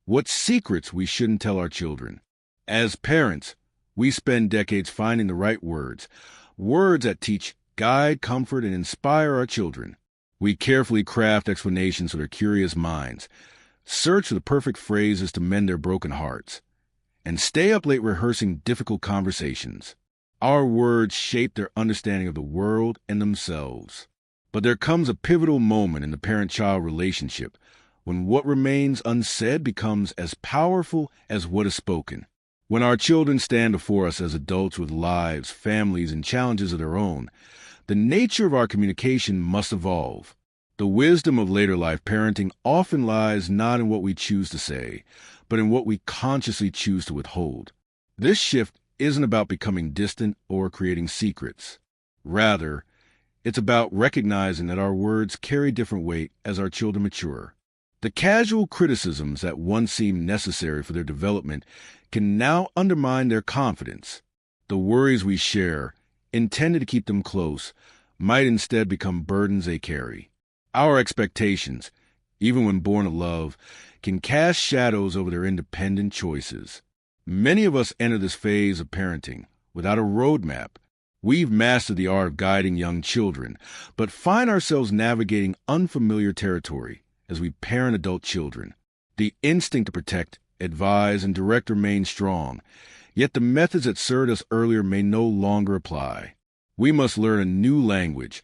What secrets we shouldn't tell our children. As parents, we spend decades finding the right words, words that teach, guide, comfort, and inspire our children. We carefully craft explanations for their curious minds, search for the perfect phrases to mend their broken hearts, and stay up late rehearsing difficult conversations. Our words shape their understanding of the world and themselves. But there comes a pivotal moment in the parent-child relationship when what remains unsaid becomes as powerful as what is spoken. When our children stand before us as adults with lives, families, and challenges of their own, the nature of our communication must evolve. The wisdom of later life parenting often lies not in what we choose to say, but in what we consciously choose to withhold. This shift isn't about becoming distant or creating secrets. Rather, it's about recognizing that our words carry different weight as our children mature. The casual criticisms that once seemed necessary for their development can now undermine their confidence. The worries we share, intended to keep them close, might instead become burdens they carry. Our expectations, even when born of love, can cast shadows over their independent choices. Many of us enter this phase of parenting without a roadmap. We've mastered the art of guiding young children, but find ourselves navigating unfamiliar territory as we parent adult children. The instinct to protect, advise, and direct remains strong, yet the methods that served us earlier may no longer apply. We must learn a new language,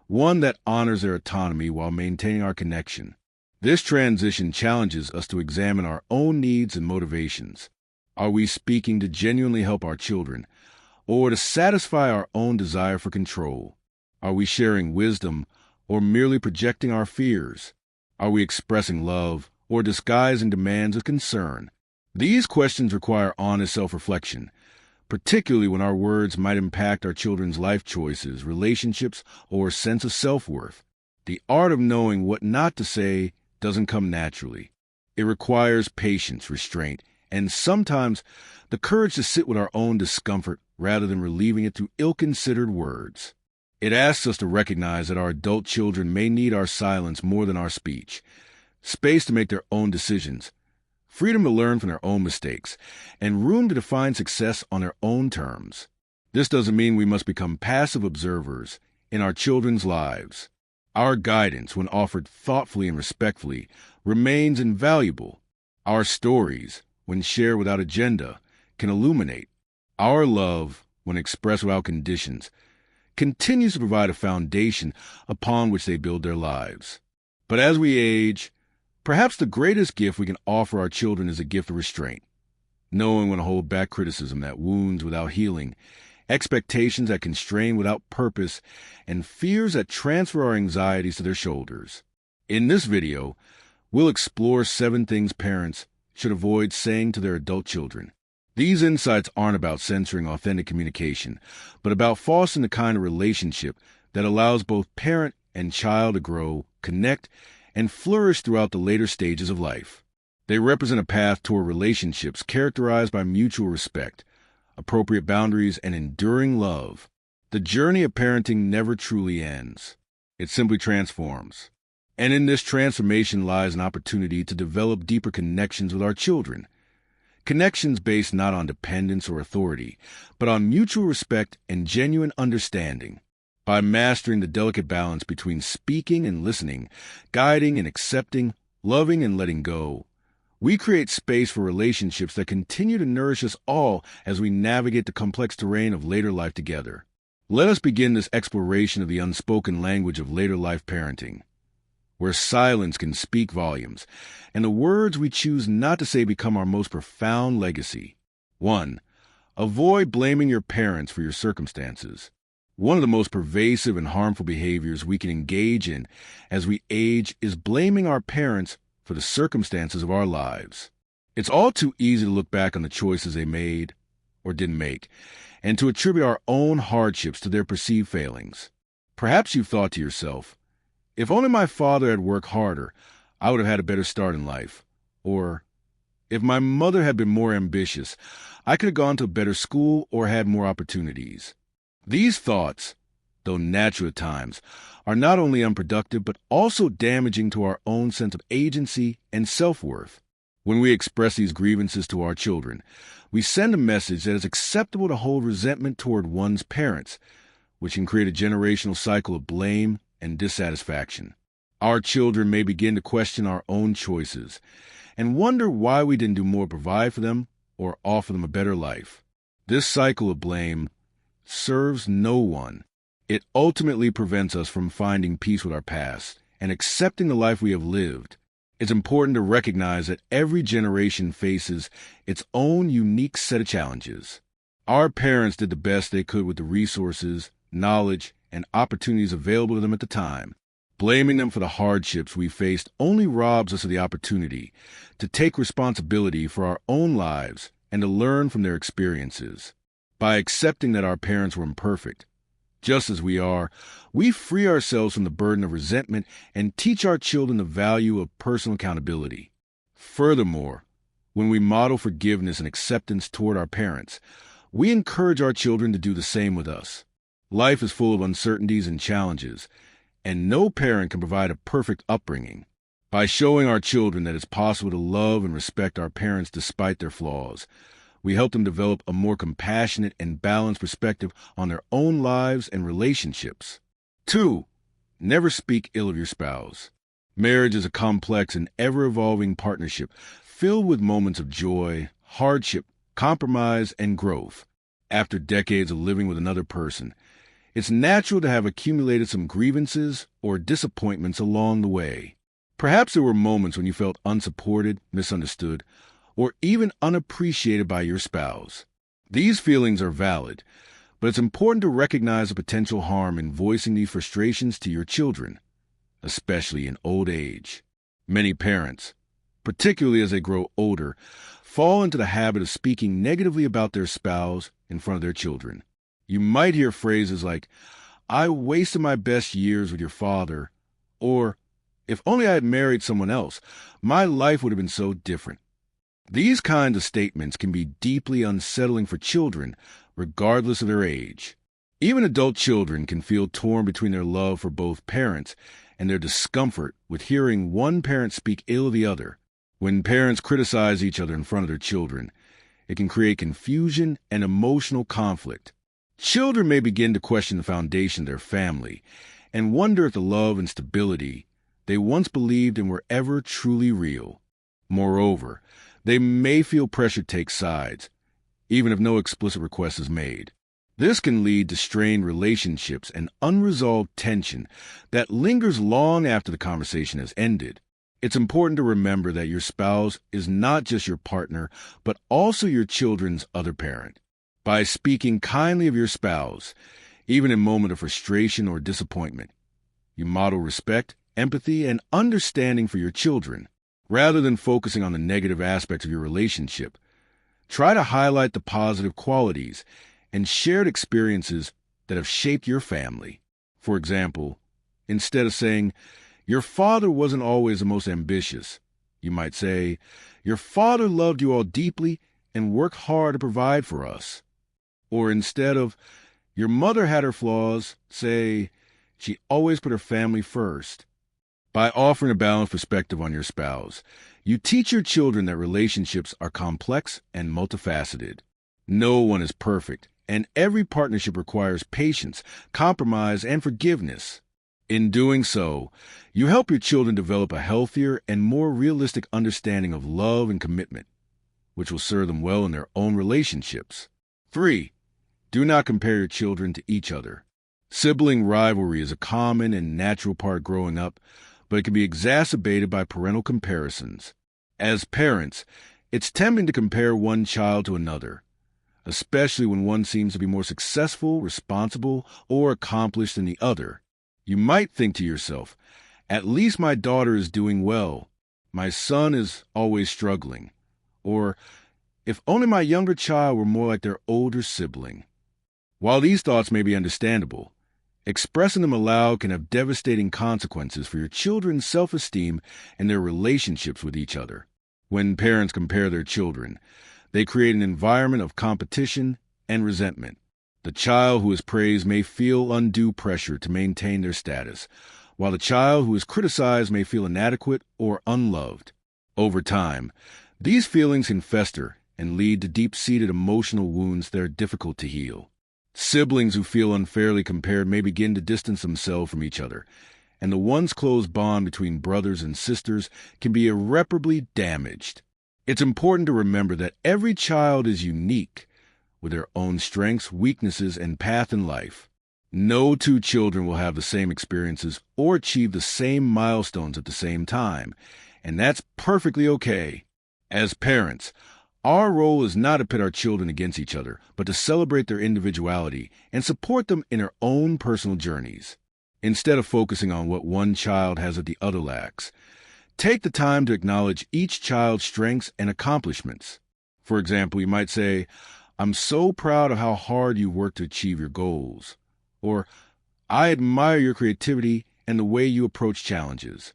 one that honors their autonomy while maintaining our connection. This transition challenges us to examine our own needs and motivations. Are we speaking to genuinely help our children, or to satisfy our own desire for control? Are we sharing wisdom, or merely projecting our fears? Are we expressing love, or disguising demands of concern? These questions require honest self-reflection, particularly when our words might impact our children's life choices, relationships, or sense of self-worth. The art of knowing what not to say doesn't come naturally. It requires patience, restraint, and sometimes the courage to sit with our own discomfort rather than relieving it through ill-considered words. It asks us to recognize that our adult children may need our silence more than our speech, space to make their own decisions, freedom to learn from their own mistakes, and room to define success on their own terms. This doesn't mean we must become passive observers in our children's lives. Our guidance, when offered thoughtfully and respectfully, remains invaluable. Our stories, when shared without agenda, can illuminate. Our love, when expressed without conditions, continues to provide a foundation upon which they build their lives. But as we age, perhaps the greatest gift we can offer our children is a gift of restraint, knowing when to hold back criticism that wounds without healing, expectations that constrain without purpose, and fears that transfer our anxieties to their shoulders. In this video, we'll explore 7 things parents should avoid saying to their adult children. These insights aren't about censoring authentic communication, but about fostering the kind of relationship that allows both parent and child to grow, connect, and flourish throughout the later stages of life. They represent a path toward relationships characterized by mutual respect, appropriate boundaries, and enduring love. The journey of parenting never truly ends. It simply transforms. And in this transformation lies an opportunity to develop deeper connections with our children. Connections based not on dependence or authority, but on mutual respect and genuine understanding. By mastering the delicate balance between speaking and listening, guiding and accepting, loving and letting go, we create space for relationships that continue to nourish us all as we navigate the complex terrain of later life together. Let us begin this exploration of the unspoken language of later life parenting, where silence can speak volumes, and the words we choose not to say become our most profound legacy. 1. Avoid blaming your parents for your circumstances. One of the most pervasive and harmful behaviors we can engage in as we age is blaming our parents for the circumstances of our lives. It's all too easy to look back on the choices they made or didn't make, and to attribute our own hardships to their perceived failings. Perhaps you've thought to yourself, if only my father had worked harder, I would have had a better start in life. Or, if my mother had been more ambitious, I could have gone to a better school or had more opportunities. These thoughts, though natural at times, are not only unproductive but also damaging to our own sense of agency and self-worth. When we express these grievances to our children, we send a message that it's acceptable to hold resentment toward one's parents, which can create a generational cycle of blame and dissatisfaction. Our children may begin to question our own choices and wonder why we didn't do more to provide for them or offer them a better life. This cycle of blame serves no one. It ultimately prevents us from finding peace with our past and accepting the life we have lived. It's important to recognize that every generation faces its own unique set of challenges. Our parents did the best they could with the resources, knowledge, and opportunities available to them at the time. Blaming them for the hardships we faced only robs us of the opportunity to take responsibility for our own lives and to learn from their experiences. By accepting that our parents were imperfect, just as we are, we free ourselves from the burden of resentment and teach our children the value of personal accountability. Furthermore, when we model forgiveness and acceptance toward our parents, we encourage our children to do the same with us. Life is full of uncertainties and challenges, and no parent can provide a perfect upbringing. By showing our children that it's possible to love and respect our parents despite their flaws, we help them develop a more compassionate and balanced perspective on their own lives and relationships. 2. Never speak ill of your spouse. Marriage is a complex and ever-evolving partnership filled with moments of joy, hardship, compromise, and growth. After decades of living with another person, it's natural to have accumulated some grievances or disappointments along the way. Perhaps there were moments when you felt unsupported, misunderstood, or even unappreciated by your spouse. These feelings are valid, but it's important to recognize the potential harm in voicing these frustrations to your children, especially in old age. Many parents, particularly as they grow older, fall into the habit of speaking negatively about their spouse in front of their children. You might hear phrases like, "I wasted my best years with your father," or, "If only I had married someone else, my life would have been so different." These kinds of statements can be deeply unsettling for children, regardless of their age. Even adult children can feel torn between their love for both parents and their discomfort with hearing one parent speak ill of the other. When parents criticize each other in front of their children, it can create confusion and emotional conflict. Children may begin to question the foundation of their family and wonder if the love and stability they once believed in were ever truly real. Moreover, they may feel pressure to take sides, even if no explicit request is made. This can lead to strained relationships and unresolved tension that lingers long after the conversation has ended. It's important to remember that your spouse is not just your partner, but also your children's other parent. By speaking kindly of your spouse, even in moments of frustration or disappointment, you model respect, empathy, and understanding for your children. Rather than focusing on the negative aspects of your relationship, try to highlight the positive qualities and shared experiences that have shaped your family. For example, instead of saying, "Your father wasn't always the most ambitious," you might say, "Your father loved you all deeply and worked hard to provide for us." Or instead of, "Your mother had her flaws," say, "She always put her family first." By offering a balanced perspective on your spouse, you teach your children that relationships are complex and multifaceted. No one is perfect, and every partnership requires patience, compromise, and forgiveness. In doing so, you help your children develop a healthier and more realistic understanding of love and commitment, which will serve them well in their own relationships. 3. Do not compare your children to each other. Sibling rivalry is a common and natural part growing up, but it can be exacerbated by parental comparisons. As parents, it's tempting to compare one child to another, especially when one seems to be more successful, responsible, or accomplished than the other. You might think to yourself, "At least my daughter is doing well. My son is always struggling." Or, "If only my younger child were more like their older sibling." While these thoughts may be understandable, expressing them aloud can have devastating consequences for your children's self-esteem and their relationships with each other. When parents compare their children, they create an environment of competition and resentment. The child who is praised may feel undue pressure to maintain their status, while the child who is criticized may feel inadequate or unloved. Over time, These feelings can fester and lead to deep-seated emotional wounds that are difficult to heal. Siblings who feel unfairly compared may begin to distance themselves from each other, and the once close bond between brothers and sisters can be irreparably damaged. It's important to remember that every child is unique, with their own strengths, weaknesses, and path in life. No two children will have the same experiences or achieve the same milestones at the same time, and that's perfectly okay. As parents, our role is not to pit our children against each other, but to celebrate their individuality and support them in their own personal journeys. Instead of focusing on what one child has that the other lacks, take the time to acknowledge each child's strengths and accomplishments. For example, you might say, "I'm so proud of how hard you worked to achieve your goals." Or, "I admire your creativity and the way you approach challenges."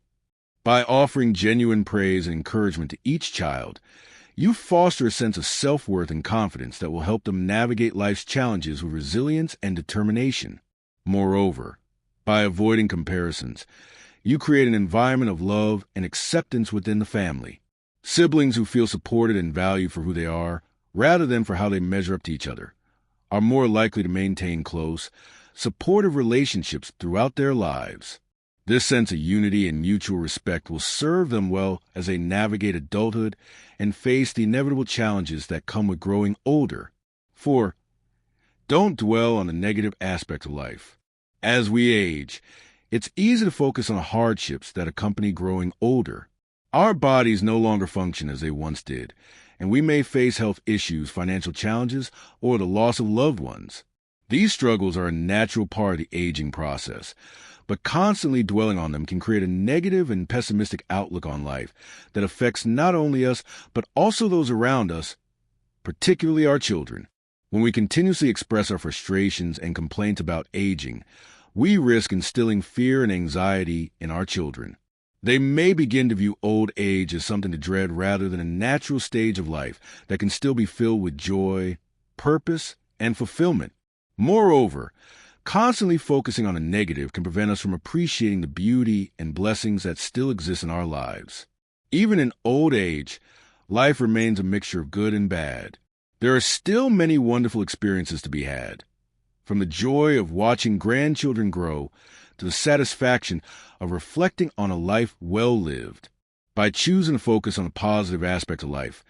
By offering genuine praise and encouragement to each child, you foster a sense of self-worth and confidence that will help them navigate life's challenges with resilience and determination. Moreover, by avoiding comparisons, you create an environment of love and acceptance within the family. Siblings who feel supported and valued for who they are, rather than for how they measure up to each other, are more likely to maintain close, supportive relationships throughout their lives. This sense of unity and mutual respect will serve them well as they navigate adulthood and face the inevitable challenges that come with growing older. 4. Don't dwell on the negative aspects of life. As we age, it's easy to focus on the hardships that accompany growing older. Our bodies no longer function as they once did, and we may face health issues, financial challenges, or the loss of loved ones. These struggles are a natural part of the aging process, but constantly dwelling on them can create a negative and pessimistic outlook on life that affects not only us, but also those around us, particularly our children. When we continuously express our frustrations and complaints about aging, we risk instilling fear and anxiety in our children. They may begin to view old age as something to dread rather than a natural stage of life that can still be filled with joy, purpose, and fulfillment. Moreover, constantly focusing on the negative can prevent us from appreciating the beauty and blessings that still exist in our lives. Even in old age, life remains a mixture of good and bad. There are still many wonderful experiences to be had, from the joy of watching grandchildren grow to the satisfaction of reflecting on a life well lived. By choosing to focus on the positive aspect of life,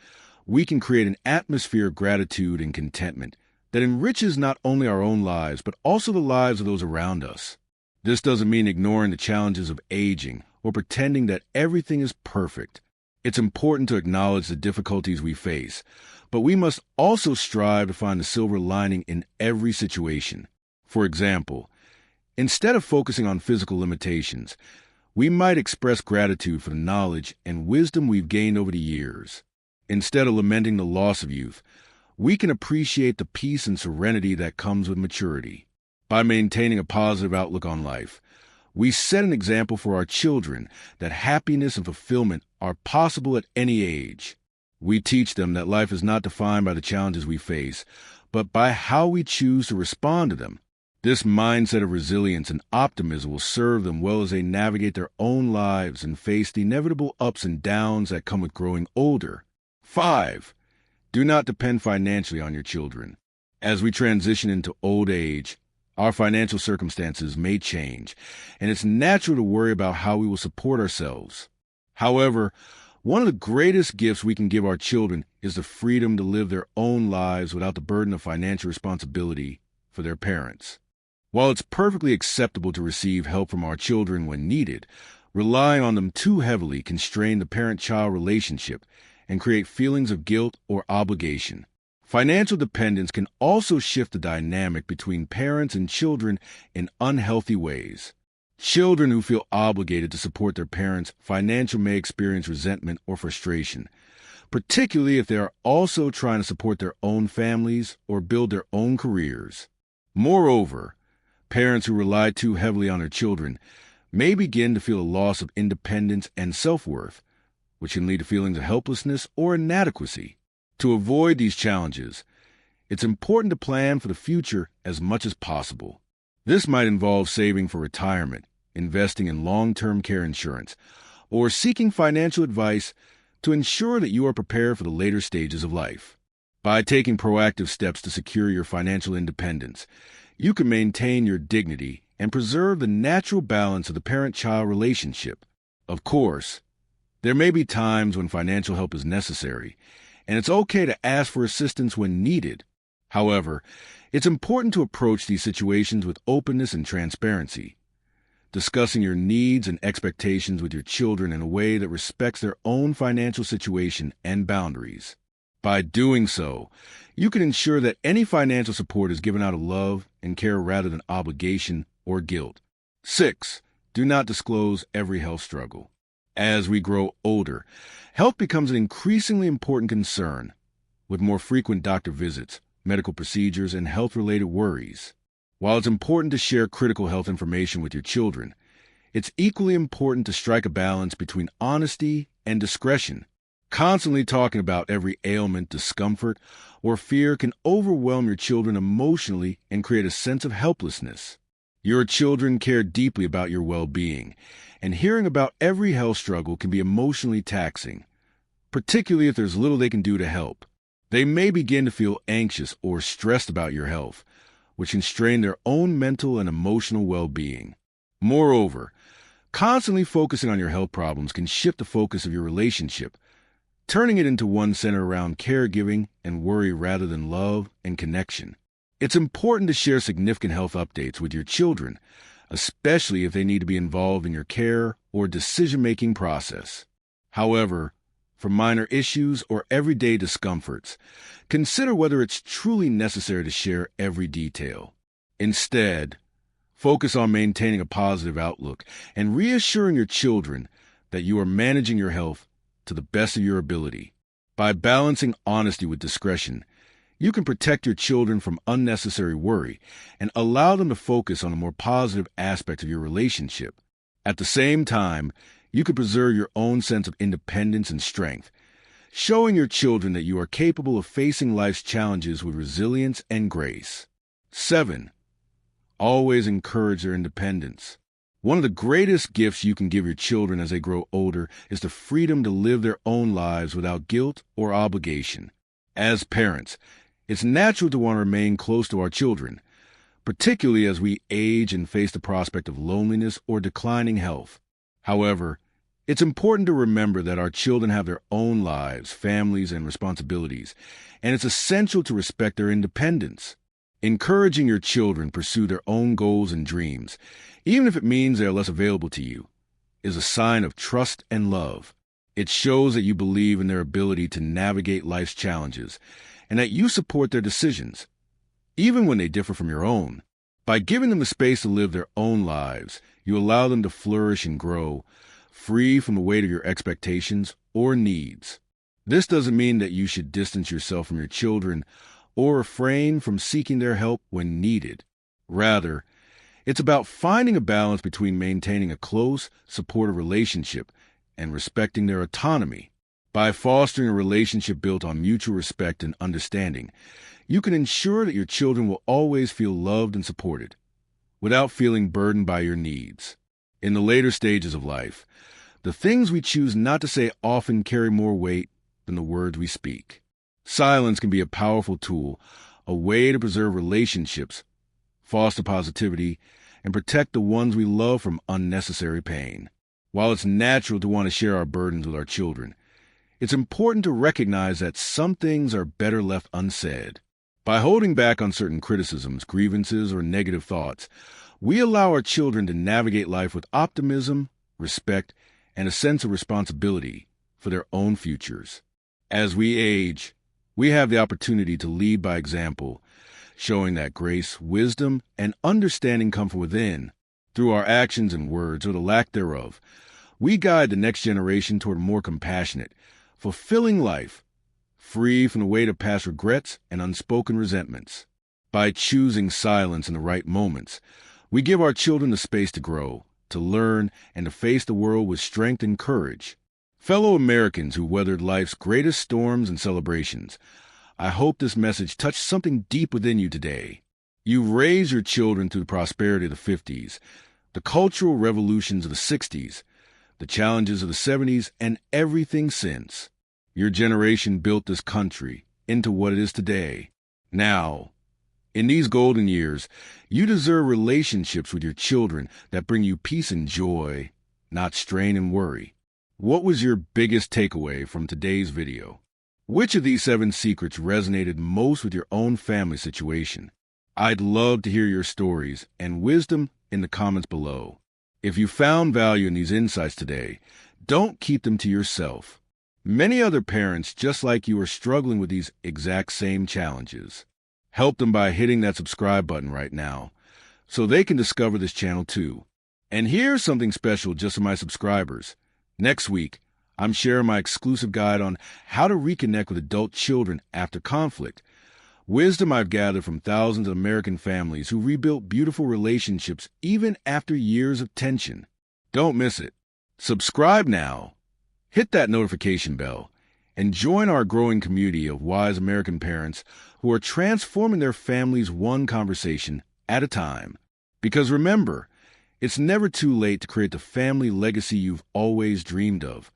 we can create an atmosphere of gratitude and contentment that enriches not only our own lives, but also the lives of those around us. This doesn't mean ignoring the challenges of aging or pretending that everything is perfect. It's important to acknowledge the difficulties we face, but we must also strive to find the silver lining in every situation. For example, instead of focusing on physical limitations, we might express gratitude for the knowledge and wisdom we've gained over the years. Instead of lamenting the loss of youth, we can appreciate the peace and serenity that comes with maturity. By maintaining a positive outlook on life, we set an example for our children that happiness and fulfillment are possible at any age. We teach them that life is not defined by the challenges we face, but by how we choose to respond to them. This mindset of resilience and optimism will serve them well as they navigate their own lives and face the inevitable ups and downs that come with growing older. 5. Do not depend financially on your children. As we transition into old age, our financial circumstances may change, and it's natural to worry about how we will support ourselves. However, one of the greatest gifts we can give our children is the freedom to live their own lives without the burden of financial responsibility for their parents. While it's perfectly acceptable to receive help from our children when needed, relying on them too heavily can strain the parent-child relationship and create feelings of guilt or obligation. Financial dependence can also shift the dynamic between parents and children in unhealthy ways. Children who feel obligated to support their parents financially may experience resentment or frustration, particularly if they are also trying to support their own families or build their own careers. Moreover, parents who rely too heavily on their children may begin to feel a loss of independence and self-worth, which can lead to feelings of helplessness or inadequacy. To avoid these challenges, it's important to plan for the future as much as possible. This might involve saving for retirement, investing in long-term care insurance, or seeking financial advice to ensure that you are prepared for the later stages of life. By taking proactive steps to secure your financial independence, you can maintain your dignity and preserve the natural balance of the parent-child relationship. Of course, there may be times when financial help is necessary, and it's okay to ask for assistance when needed. However, it's important to approach these situations with openness and transparency, discussing your needs and expectations with your children in a way that respects their own financial situation and boundaries. By doing so, you can ensure that any financial support is given out of love and care rather than obligation or guilt. 6. Do not disclose every health struggle. As we grow older, health becomes an increasingly important concern, with more frequent doctor visits, medical procedures, and health-related worries. While it's important to share critical health information with your children, it's equally important to strike a balance between honesty and discretion. Constantly talking about every ailment, discomfort, or fear can overwhelm your children emotionally and create a sense of helplessness. Your children care deeply about your well-being, and hearing about every health struggle can be emotionally taxing, particularly if there's little they can do to help. They may begin to feel anxious or stressed about your health, which can strain their own mental and emotional well-being. Moreover, constantly focusing on your health problems can shift the focus of your relationship, turning it into one centered around caregiving and worry rather than love and connection. It's important to share significant health updates with your children, especially if they need to be involved in your care or decision-making process. However, for minor issues or everyday discomforts, consider whether it's truly necessary to share every detail. Instead, focus on maintaining a positive outlook and reassuring your children that you are managing your health to the best of your ability. By balancing honesty with discretion, you can protect your children from unnecessary worry and allow them to focus on a more positive aspect of your relationship. At the same time, you can preserve your own sense of independence and strength, showing your children that you are capable of facing life's challenges with resilience and grace. 7. Always encourage their independence. One of the greatest gifts you can give your children as they grow older is the freedom to live their own lives without guilt or obligation. As parents, it's natural to want to remain close to our children, particularly as we age and face the prospect of loneliness or declining health. However, it's important to remember that our children have their own lives, families, and responsibilities, and it's essential to respect their independence. Encouraging your children pursue their own goals and dreams, even if it means they are less available to you, is a sign of trust and love. It shows that you believe in their ability to navigate life's challenges and that you support their decisions, even when they differ from your own. By giving them the space to live their own lives, you allow them to flourish and grow, free from the weight of your expectations or needs. This doesn't mean that you should distance yourself from your children or refrain from seeking their help when needed. Rather, it's about finding a balance between maintaining a close, supportive relationship and respecting their autonomy. By fostering a relationship built on mutual respect and understanding, you can ensure that your children will always feel loved and supported, without feeling burdened by your needs. In the later stages of life, the things we choose not to say often carry more weight than the words we speak. Silence can be a powerful tool, a way to preserve relationships, foster positivity, and protect the ones we love from unnecessary pain. While it's natural to want to share our burdens with our children, it's important to recognize that some things are better left unsaid. By holding back on certain criticisms, grievances, or negative thoughts, we allow our children to navigate life with optimism, respect, and a sense of responsibility for their own futures. As we age, we have the opportunity to lead by example, showing that grace, wisdom, and understanding come from within. Through our actions and words, or the lack thereof, we guide the next generation toward a more compassionate, fulfilling life, free from the weight of past regrets and unspoken resentments. By choosing silence in the right moments, we give our children the space to grow, to learn, and to face the world with strength and courage. Fellow Americans who weathered life's greatest storms and celebrations, I hope this message touched something deep within you today. You raised your children through the prosperity of the 50s, the cultural revolutions of the 60s, the challenges of the 70s, and everything since. Your generation built this country into what it is today. Now, in these golden years, you deserve relationships with your children that bring you peace and joy, not strain and worry. What was your biggest takeaway from today's video? Which of these 7 secrets resonated most with your own family situation? I'd love to hear your stories and wisdom in the comments below. If you found value in these insights today, don't keep them to yourself. Many other parents just like you are struggling with these exact same challenges. Help them by hitting that subscribe button right now so they can discover this channel too. And here's something special just for my subscribers. Next week, I'm sharing my exclusive guide on how to reconnect with adult children after conflict. Wisdom I've gathered from thousands of American families who rebuilt beautiful relationships even after years of tension. Don't miss it. Subscribe now, hit that notification bell, and join our growing community of wise American parents who are transforming their families one conversation at a time. Because remember, it's never too late to create the family legacy you've always dreamed of.